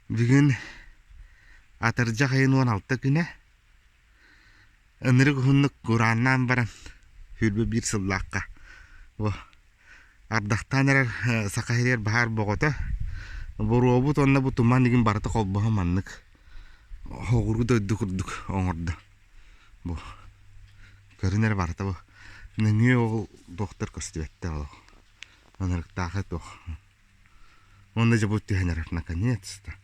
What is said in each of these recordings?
Бүгін атыржа қайын 16 күні ыныры күхіннік құраннан баран хүрбі бір сыллаққа. Ардақтан әрі сақайрер бағар боғыты. Бұруабыт онна бұ тұман деген барыты қолбаға маннық. Хоғырғы дөйді күрдік оңырды. Көрін әрі барыты бұ. Ныңы оғыл доқтар көсті бәтті олы. Онырық тағы тоқ. Онда жа бұтты әнеріп наконец-то.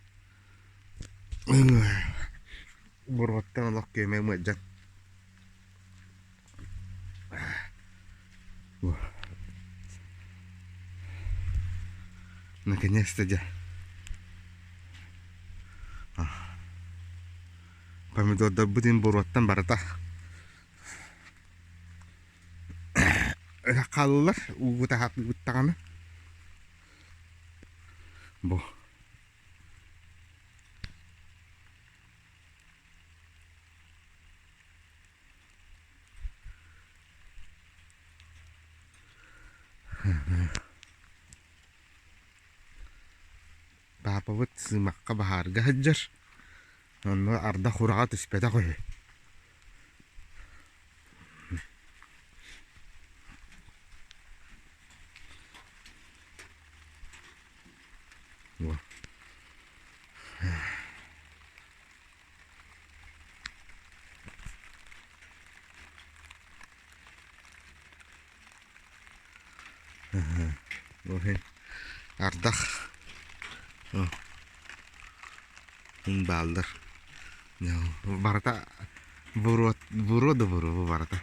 Бурваттан олақ көмек мәджан. Наконец-то жа. Помидордар бұдын бурваттан барыта. Қалылар, ұғыта хақы бұттағаны. Бұл. Папа вот сымаққа бағарға жар. Оны арда құраға түспеді қой. Ардақ Ин балдар. Барата буру барата.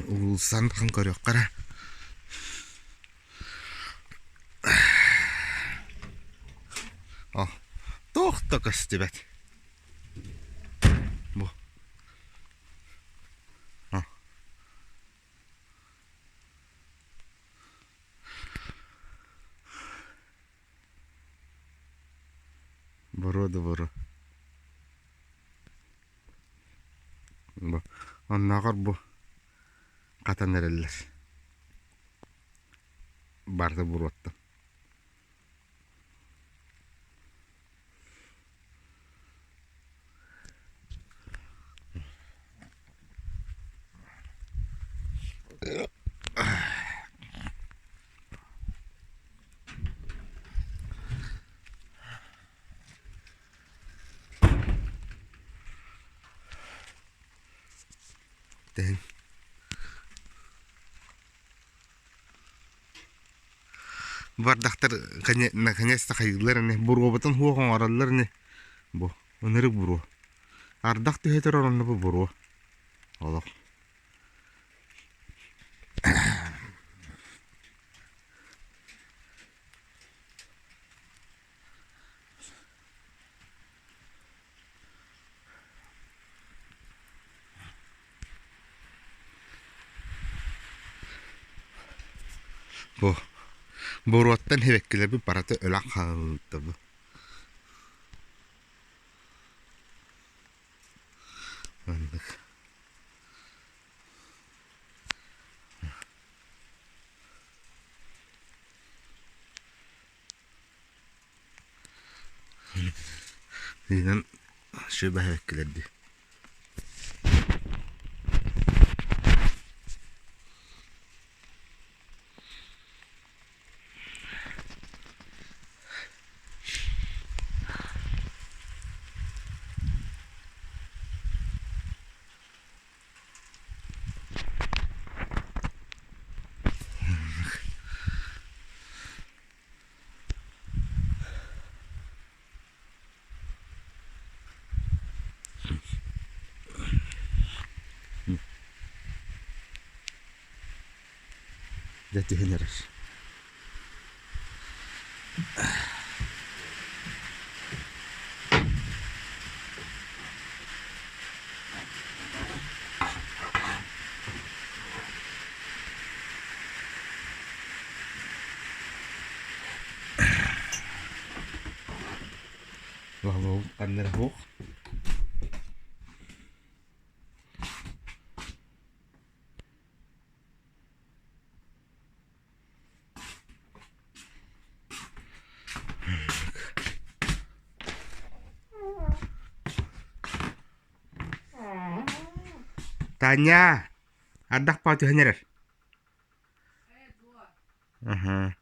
Улсан хан көрөк кара. Тоқта көстебет. Бу. Буру. Бу. Оннағыр бу. Қатан әрелер. Барды буру отты. Дэн. Бардақтар наконец-то қайғылар бұруабытын хуағын аралар бұ, өнірік бұру. Ардақты хетер оранны бұ бұру. Олық. Буруаттан хевеккелер бі бараты өлақ қалды бұ. Андық. Дейден шөбі хевеккелерді. Jadi heneriz. Lalu kan hoog. Tanya. Adak pa tu hanyar. Aha.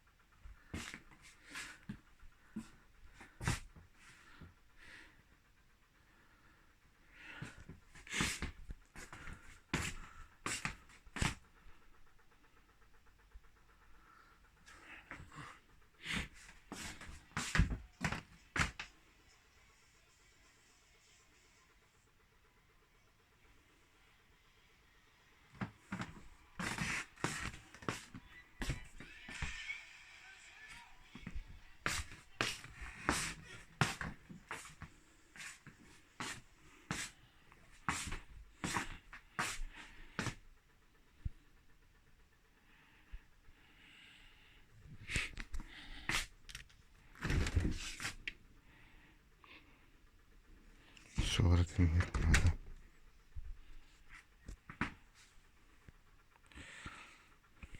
Surat ini ada.